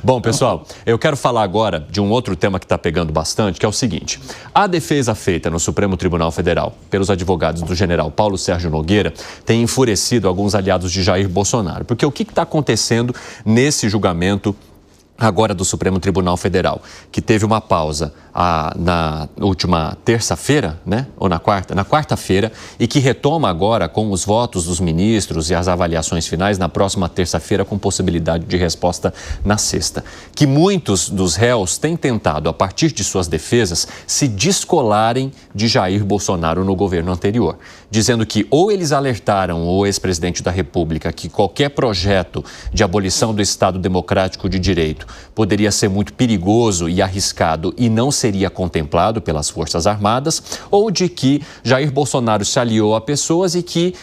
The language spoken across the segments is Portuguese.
Bom, pessoal, eu quero falar agora de um outro tema que está pegando bastante, que é o seguinte. A defesa feita no Supremo Tribunal Federal pelos advogados do general Paulo Sérgio Nogueira tem enfurecido alguns aliados de Jair Bolsonaro. Porque o que está acontecendo nesse julgamento agora do Supremo Tribunal Federal, que teve uma pausa na última terça-feira, né? Ou na quarta-feira, e que retoma agora com os votos dos ministros e as avaliações finais na próxima terça-feira, com possibilidade de resposta na sexta. Que muitos dos réus têm tentado, a partir de suas defesas, se descolarem de Jair Bolsonaro no governo anterior, dizendo que ou eles alertaram o ex-presidente da República que qualquer projeto de abolição do Estado Democrático de Direito poderia ser muito perigoso e arriscado e não seria contemplado pelas Forças Armadas, ou de que Jair Bolsonaro se aliou a pessoas e que,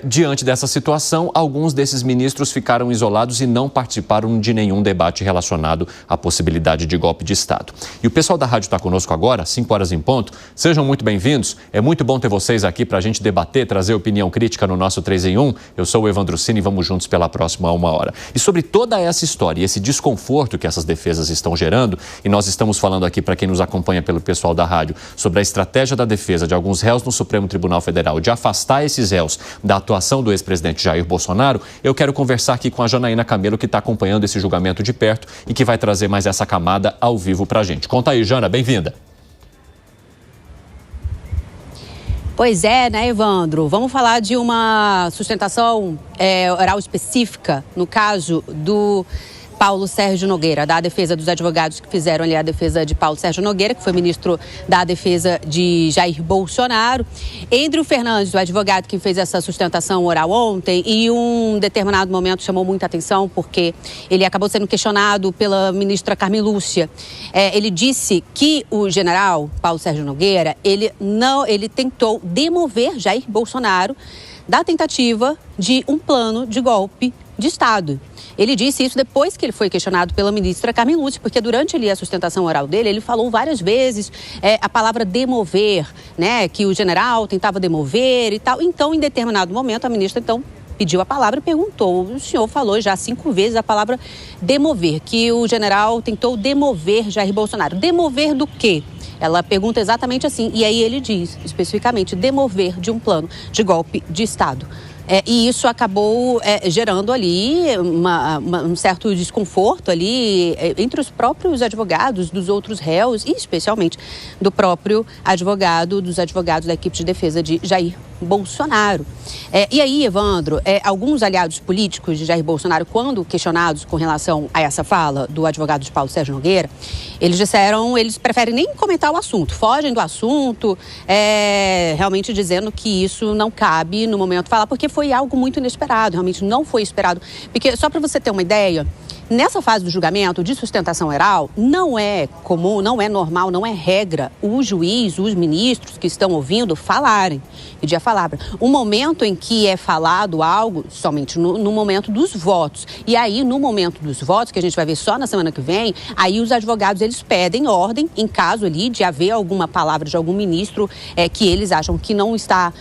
diante dessa situação, alguns desses ministros ficaram isolados e não participaram de nenhum debate relacionado à possibilidade de golpe de Estado. E o pessoal da rádio está conosco agora, 5 horas em ponto. Sejam muito bem-vindos. É muito bom ter vocês aqui para a gente debater, trazer opinião crítica no nosso 3 em 1. Eu sou o Evandro Cini e vamos juntos pela próxima 1 hora. E sobre toda essa história e esse desconforto que essas defesas estão gerando, e nós estamos falando aqui para quem nos acompanha pelo pessoal da rádio, sobre a estratégia da defesa de alguns réus no Supremo Tribunal Federal de afastar esses réus da atuação do ex-presidente Jair Bolsonaro, eu quero conversar aqui com a Janaína Camelo, que está acompanhando esse julgamento de perto e que vai trazer mais essa camada ao vivo para a gente. Conta aí, Jana, bem-vinda. Pois é, né, Evandro? Vamos falar de uma sustentação oral específica, no caso do Paulo Sérgio Nogueira, da defesa dos advogados que fizeram ali a defesa de Paulo Sérgio Nogueira, que foi ministro da defesa de Jair Bolsonaro. Andrew Fernandes, o advogado que fez essa sustentação oral ontem, e um determinado momento chamou muita atenção porque ele acabou sendo questionado pela ministra Carmen Lúcia. Ele disse que o general Paulo Sérgio Nogueira, ele tentou demover Jair Bolsonaro da tentativa de um plano de golpe de Estado. Ele disse isso depois que ele foi questionado pela ministra Carmen Lúcia, porque durante ali a sustentação oral dele, ele falou várias vezes a palavra demover, né, que o general tentava demover e tal. Então, em determinado momento, a ministra, então, pediu a palavra e perguntou. O senhor falou já 5 vezes a palavra demover, que o general tentou demover Jair Bolsonaro. Demover do quê? Ela pergunta exatamente assim, e aí ele diz, especificamente, demover de um plano de golpe de Estado. E isso acabou gerando ali um certo desconforto ali entre os próprios advogados dos outros réus e especialmente do próprio advogado, dos advogados da equipe de defesa de Jair Bolsonaro. E aí, Evandro, alguns aliados políticos de Jair Bolsonaro, quando questionados com relação a essa fala do advogado de Paulo Sérgio Nogueira, eles preferem nem comentar o assunto, fogem do assunto, realmente dizendo que isso não cabe no momento de falar, porque foi algo muito inesperado, realmente não foi esperado. Porque, só para você ter uma ideia, nessa fase do julgamento de sustentação oral, não é comum, não é normal, não é regra o juiz, os ministros que estão ouvindo falarem, pedir a palavra. O momento em que é falado algo, somente no momento dos votos. E aí, no momento dos votos, que a gente vai ver só na semana que vem, aí os advogados, eles pedem ordem, em caso ali de haver alguma palavra de algum ministro que eles acham que não está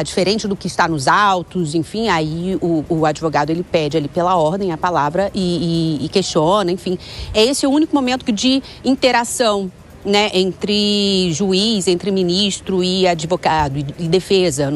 diferente do que está nos autos, enfim, aí o advogado, ele pede ali pela ordem a palavra e questiona, enfim. Esse é o único momento de interação, né, entre juiz, entre ministro e advogado e defesa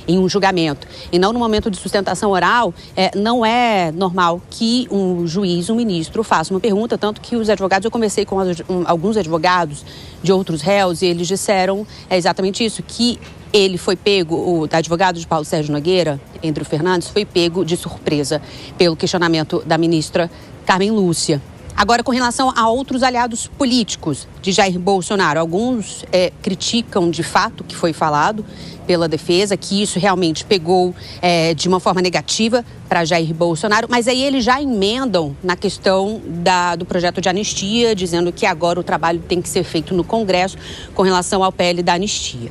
em um julgamento. E não no momento de sustentação oral, não é normal que um juiz, um ministro, faça uma pergunta, tanto que os advogados, eu conversei com alguns advogados de outros réus e eles disseram exatamente isso, que ele foi pego, o advogado de Paulo Sérgio Nogueira, Andrew Fernandes, foi pego de surpresa pelo questionamento da ministra Carmen Lúcia. Agora, com relação a outros aliados políticos de Jair Bolsonaro, alguns criticam de fato o que foi falado pela defesa, que isso realmente pegou de uma forma negativa para Jair Bolsonaro, mas aí eles já emendam na questão do projeto de anistia, dizendo que agora o trabalho tem que ser feito no Congresso com relação ao PL da anistia.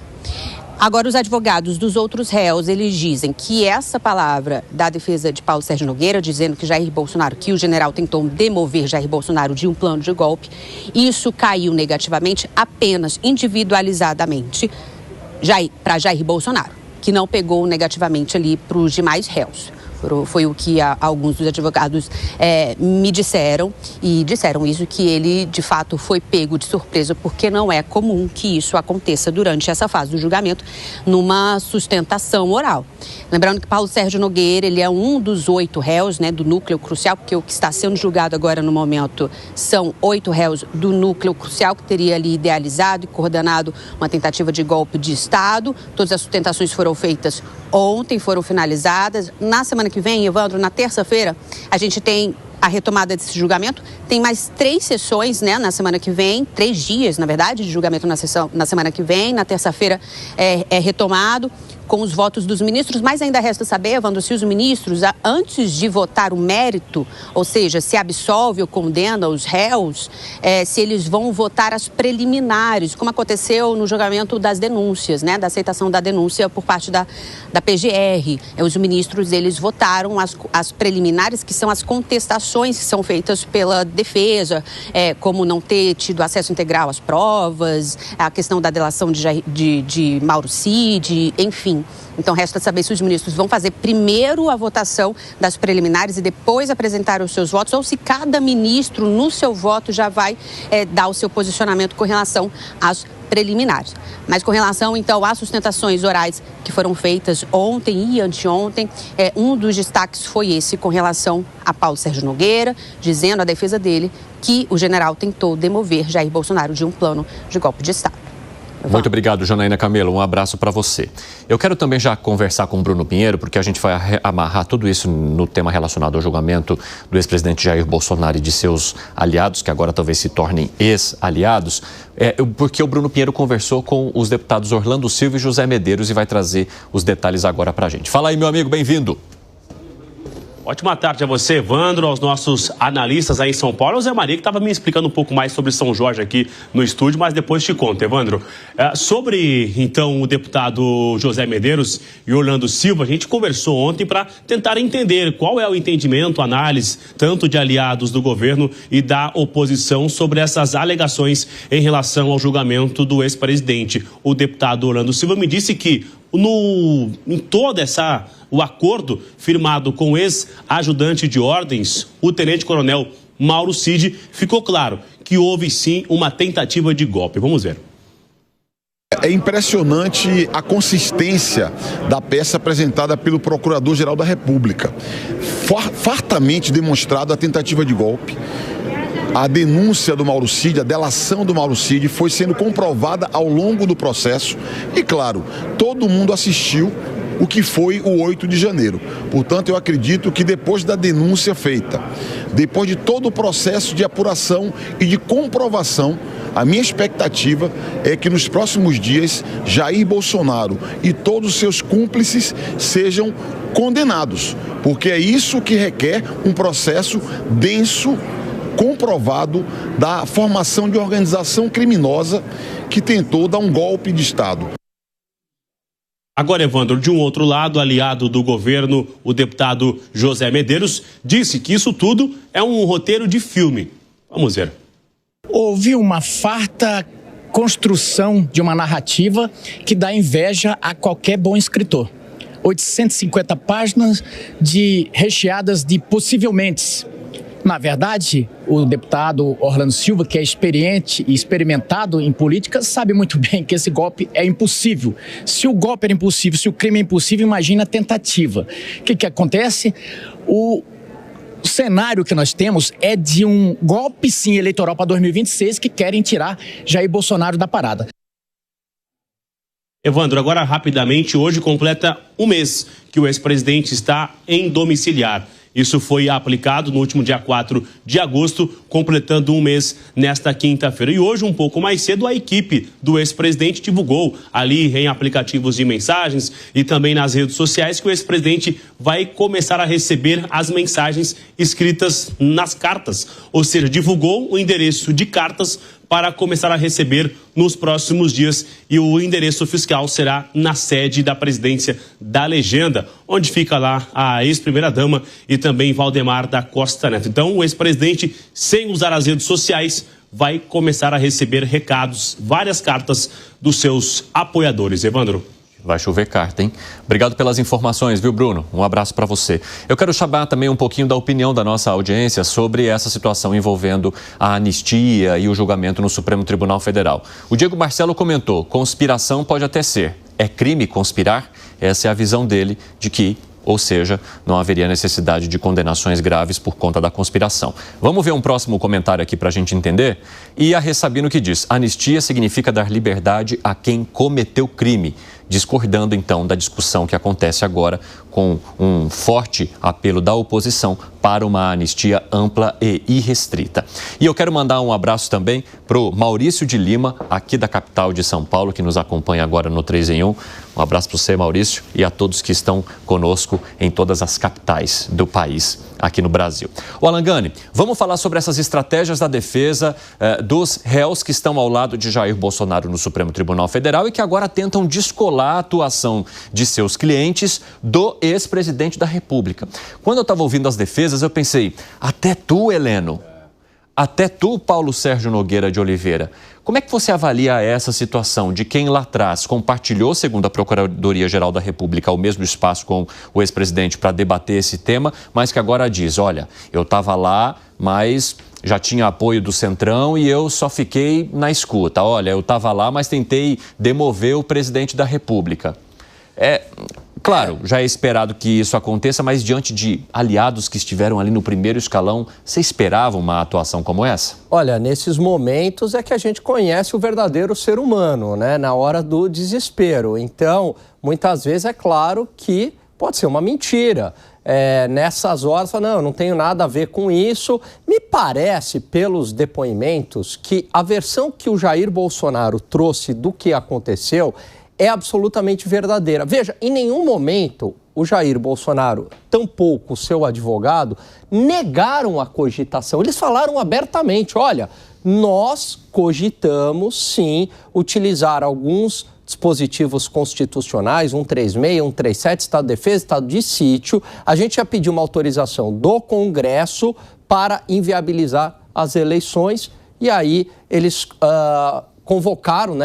Agora, os advogados dos outros réus, eles dizem que essa palavra da defesa de Paulo Sérgio Nogueira, dizendo que o general tentou demover Jair Bolsonaro de um plano de golpe, isso caiu negativamente apenas individualizadamente para Jair Bolsonaro, que não pegou negativamente ali para os demais réus. Foi o que alguns dos advogados me disseram, e disseram isso, que ele de fato foi pego de surpresa, porque não é comum que isso aconteça durante essa fase do julgamento numa sustentação oral. Lembrando que Paulo Sérgio Nogueira, ele é um dos 8 réus, né, do núcleo crucial, porque o que está sendo julgado agora no momento são 8 réus do núcleo crucial, que teria ali idealizado e coordenado uma tentativa de golpe de Estado. Todas as sustentações foram feitas ontem, foram finalizadas. Na semana que vem, Evandro, na terça-feira, a gente tem a retomada desse julgamento. Tem mais 3 sessões, né, na semana que vem, 3 dias, na verdade, de julgamento na semana que vem. Na terça-feira é retomado com os votos dos ministros, mas ainda resta saber, Evandro, se os ministros, antes de votar o mérito, ou seja, se absolve ou condena os réus, se eles vão votar as preliminares, como aconteceu no julgamento das denúncias, né, da aceitação da denúncia por parte da PGR. Os ministros, eles votaram as preliminares, que são as contestações que são feitas pela defesa, como não ter tido acesso integral às provas, a questão da delação de Mauro Cid, enfim. Então, resta saber se os ministros vão fazer primeiro a votação das preliminares e depois apresentar os seus votos, ou se cada ministro, no seu voto, já vai dar o seu posicionamento com relação às preliminares. Mas com relação, então, às sustentações orais que foram feitas ontem e anteontem, um dos destaques foi esse com relação a Paulo Sérgio Nogueira, dizendo a defesa dele que o general tentou demover Jair Bolsonaro de um plano de golpe de Estado. Muito obrigado, Janaína Camelo. Um abraço para você. Eu quero também já conversar com o Bruno Pinheiro, porque a gente vai amarrar tudo isso no tema relacionado ao julgamento do ex-presidente Jair Bolsonaro e de seus aliados, que agora talvez se tornem ex-aliados, porque o Bruno Pinheiro conversou com os deputados Orlando Silva e José Medeiros e vai trazer os detalhes agora para a gente. Fala aí, meu amigo, bem-vindo. Ótima tarde a você, Evandro, aos nossos analistas aí em São Paulo. O Zé Maria, que estava me explicando um pouco mais sobre São Jorge aqui no estúdio, mas depois te conto, Evandro. Sobre, então, o deputado José Medeiros e Orlando Silva, a gente conversou ontem para tentar entender qual é o entendimento, análise, tanto de aliados do governo e da oposição sobre essas alegações em relação ao julgamento do ex-presidente. O deputado Orlando Silva me disse que em todo o acordo firmado com o ex-ajudante de ordens, o tenente-coronel Mauro Cid, ficou claro que houve sim uma tentativa de golpe. Vamos ver. É impressionante a consistência da peça apresentada pelo Procurador-Geral da República. Fartamente demonstrado a tentativa de golpe. A denúncia do Mauro Cid, a delação do Mauro Cid foi sendo comprovada ao longo do processo e, claro, todo mundo assistiu o que foi o 8 de janeiro. Portanto, eu acredito que depois da denúncia feita, depois de todo o processo de apuração e de comprovação, a minha expectativa é que nos próximos dias Jair Bolsonaro e todos os seus cúmplices sejam condenados, porque é isso que requer um processo denso, comprovado da formação de organização criminosa que tentou dar um golpe de Estado. Agora, Evandro, de um outro lado, aliado do governo, o deputado José Medeiros, disse que isso tudo é um roteiro de filme. Vamos ver. Houve uma farta construção de uma narrativa que dá inveja a qualquer bom escritor. 850 páginas recheadas de possivelmente. Na verdade, o deputado Orlando Silva, que é experiente e experimentado em política, sabe muito bem que esse golpe é impossível. Se o golpe era impossível, se o crime é impossível, imagina a tentativa. O que acontece? O cenário que nós temos é de um golpe, sim, eleitoral para 2026, que querem tirar Jair Bolsonaro da parada. Evandro, agora rapidamente, hoje completa um mês que o ex-presidente está em domiciliar. Isso foi aplicado no último dia 4 de agosto, completando um mês nesta quinta-feira. E hoje, um pouco mais cedo, a equipe do ex-presidente divulgou ali em aplicativos de mensagens e também nas redes sociais que o ex-presidente vai começar a receber as mensagens escritas nas cartas. Ou seja, divulgou o endereço de cartas para começar a receber nos próximos dias, e o endereço fiscal será na sede da presidência da Legenda, onde fica lá a ex-primeira-dama e também Valdemar da Costa Neto. Então, o ex-presidente, sem usar as redes sociais, vai começar a receber recados, várias cartas dos seus apoiadores. Evandro. Vai chover carta, hein? Obrigado pelas informações, viu, Bruno? Um abraço para você. Eu quero chamar também um pouquinho da opinião da nossa audiência sobre essa situação envolvendo a anistia e o julgamento no Supremo Tribunal Federal. O Diego Marcelo comentou: conspiração pode até ser. É crime conspirar? Essa é a visão dele de que, ou seja, não haveria necessidade de condenações graves por conta da conspiração. Vamos ver um próximo comentário aqui para a gente entender? E a Ressabino que diz: anistia significa dar liberdade a quem cometeu crime. Discordando, então, da discussão que acontece agora com um forte apelo da oposição para uma anistia ampla e irrestrita. E eu quero mandar um abraço também para o Maurício de Lima, aqui da capital de São Paulo, que nos acompanha agora no 3 em 1. Um abraço para você, Maurício, e a todos que estão conosco em todas as capitais do país, aqui no Brasil. O Alangani, vamos falar sobre essas estratégias da defesa dos réus que estão ao lado de Jair Bolsonaro no Supremo Tribunal Federal e que agora tentam descolar a atuação de seus clientes do ex-presidente da República. Quando eu estava ouvindo as defesas, eu pensei: até tu, Heleno, até tu, Paulo Sérgio Nogueira de Oliveira. Como é que você avalia essa situação de quem lá atrás compartilhou, segundo a Procuradoria-Geral da República, o mesmo espaço com o ex-presidente para debater esse tema, mas que agora diz: olha, eu estava lá, mas já tinha apoio do Centrão e eu só fiquei na escuta. Olha, eu estava lá, mas tentei demover o presidente da República. Claro, já é esperado que isso aconteça, mas diante de aliados que estiveram ali no primeiro escalão, você esperava uma atuação como essa? Olha, nesses momentos é que a gente conhece o verdadeiro ser humano, né? Na hora do desespero. Então, muitas vezes é claro que pode ser uma mentira. Nessas horas, não tenho nada a ver com isso. Me parece, pelos depoimentos, que a versão que o Jair Bolsonaro trouxe do que aconteceu é absolutamente verdadeira. Veja, em nenhum momento o Jair Bolsonaro, tampouco o seu advogado, negaram a cogitação. Eles falaram abertamente: olha, nós cogitamos, sim, utilizar alguns dispositivos constitucionais, 136, 137, Estado de Defesa, Estado de Sítio. A gente já pediu uma autorização do Congresso para inviabilizar as eleições e aí eles convocaram,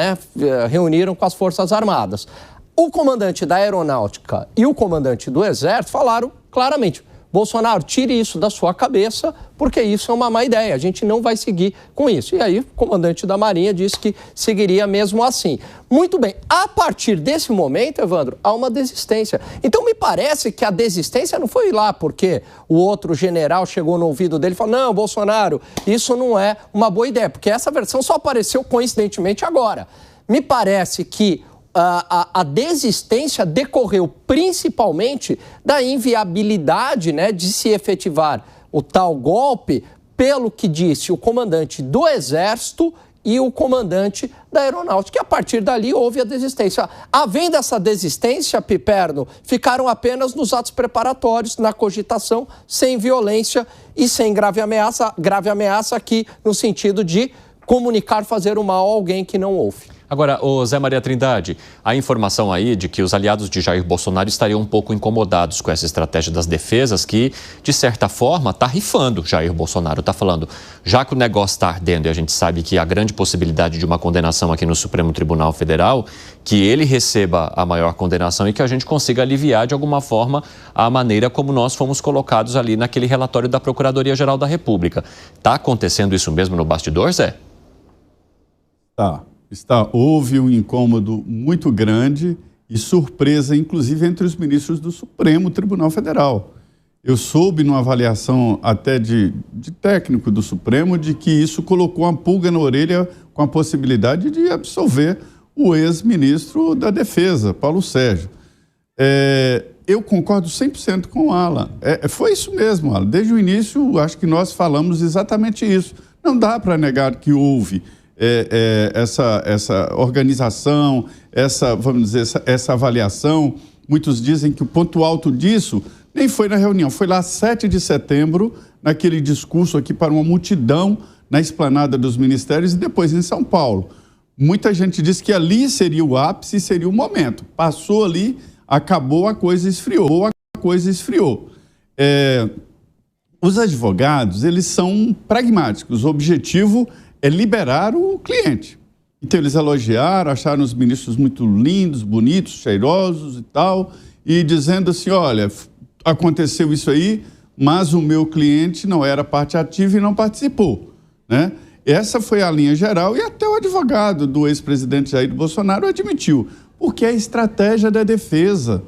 reuniram com as Forças Armadas. O comandante da Aeronáutica e o comandante do Exército falaram claramente: Bolsonaro, tire isso da sua cabeça, porque isso é uma má ideia, a gente não vai seguir com isso. E aí o comandante da Marinha disse que seguiria mesmo assim. Muito bem, a partir desse momento, Evandro, há uma desistência. Então me parece que a desistência não foi lá porque o outro general chegou no ouvido dele e falou: não, Bolsonaro, isso não é uma boa ideia, porque essa versão só apareceu coincidentemente agora. Me parece que a desistência decorreu principalmente da inviabilidade, de se efetivar o tal golpe, pelo que disse o comandante do Exército e o comandante da Aeronáutica. E a partir dali houve a desistência. Havendo essa desistência, Piperno, ficaram apenas nos atos preparatórios, na cogitação, sem violência e sem grave ameaça aqui no sentido de comunicar, fazer o mal a alguém que não ouve. Agora, Zé Maria Trindade, a informação aí de que os aliados de Jair Bolsonaro estariam um pouco incomodados com essa estratégia das defesas que, de certa forma, está rifando Jair Bolsonaro. Está falando, já que o negócio está ardendo e a gente sabe que há grande possibilidade de uma condenação aqui no Supremo Tribunal Federal, que ele receba a maior condenação e que a gente consiga aliviar de alguma forma a maneira como nós fomos colocados ali naquele relatório da Procuradoria-Geral da República. Está acontecendo isso mesmo no bastidor, Zé? Houve um incômodo muito grande e surpresa, inclusive, entre os ministros do Supremo Tribunal Federal. Eu soube, numa avaliação até de técnico do Supremo, de que isso colocou uma pulga na orelha com a possibilidade de absolver o ex-ministro da Defesa, Paulo Sérgio. Eu concordo 100% com o Alan. Foi isso mesmo, Alan. Desde o início, acho que nós falamos exatamente isso. Não dá para negar que houve essa organização, essa avaliação. Muitos dizem que o ponto alto disso nem foi na reunião, foi lá 7 de setembro, naquele discurso aqui para uma multidão na esplanada dos ministérios e depois em São Paulo. Muita gente disse que ali seria o ápice, seria o momento. Passou ali, acabou, a coisa esfriou. Os advogados, eles são pragmáticos. O objetivo é liberar o cliente. Então eles elogiaram, acharam os ministros muito lindos, bonitos, cheirosos e tal, e dizendo assim, olha, aconteceu isso aí, mas o meu cliente não era parte ativa e não participou, né? Essa foi a linha geral e até o advogado do ex-presidente Jair Bolsonaro admitiu, porque é a estratégia da defesa.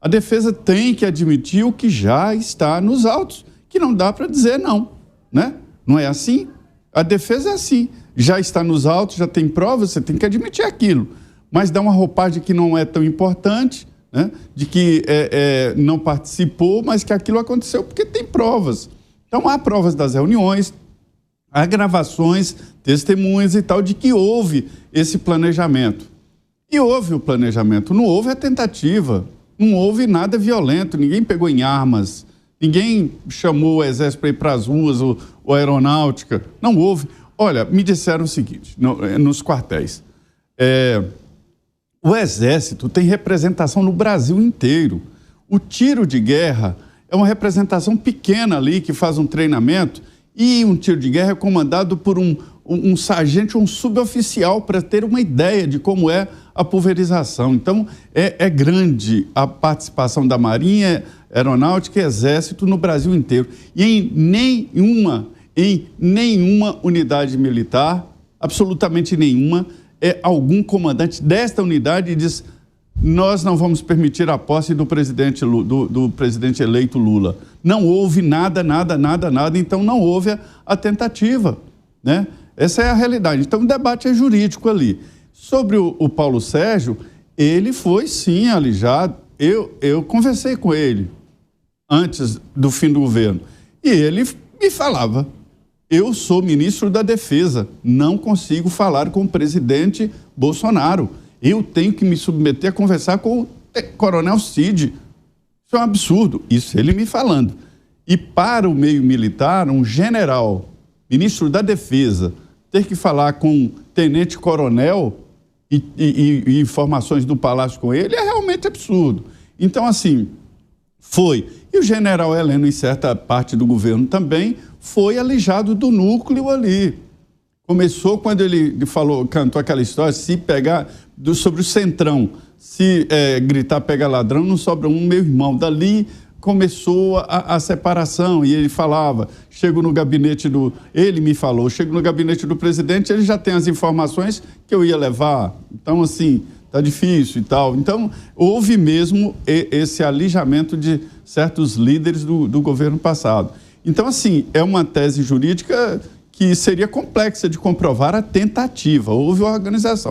A defesa tem que admitir o que já está nos autos, que não dá para dizer não, né? Não é assim? A defesa é assim, já está nos autos, já tem provas, você tem que admitir aquilo, mas dá uma roupagem que não é tão importante, né? De que não participou, mas que aquilo aconteceu porque tem provas. Então há provas das reuniões, há gravações, testemunhas e tal, de que houve esse planejamento. E houve o planejamento, não houve a tentativa, não houve nada violento, ninguém pegou em armas, ninguém chamou o exército para ir para as ruas ou a aeronáutica, não houve. Olha, me disseram o seguinte, nos quartéis, o exército tem representação no Brasil inteiro. O tiro de guerra é uma representação pequena ali que faz um treinamento e um tiro de guerra é comandado por um sargento ou um suboficial para ter uma ideia de como é a pulverização. Então, é grande a participação da Marinha, Aeronáutica e Exército no Brasil inteiro. E em nenhuma unidade militar, absolutamente nenhuma, algum comandante desta unidade diz: nós não vamos permitir a posse do presidente eleito Lula. Não houve nada, então não houve a tentativa, né? Essa é a realidade. Então o debate é jurídico ali. Sobre o Paulo Sérgio, ele foi sim alijado. Eu conversei com ele antes do fim do governo e ele me falava: eu sou ministro da Defesa, não consigo falar com o presidente Bolsonaro. Eu tenho que me submeter a conversar com o coronel Cid. Isso é um absurdo. Isso ele me falando. E para o meio militar, um general, ministro da Defesa, ter que falar com um tenente-coronel e informações do palácio com ele é realmente absurdo. Então, assim, foi. E o general Heleno, em certa parte do governo também, foi alijado do núcleo ali. Começou quando ele cantou aquela história, se pegar, sobre o Centrão, se gritar pega ladrão, não sobra um, meu irmão. Dali começou a separação e ele falava, ele me falou, chego no gabinete do presidente, ele já tem as informações que eu ia levar. Então, assim, tá difícil e tal. Então, houve mesmo esse alijamento de certos líderes do governo passado. Então, assim, é uma tese jurídica que seria complexa de comprovar a tentativa. Houve organização.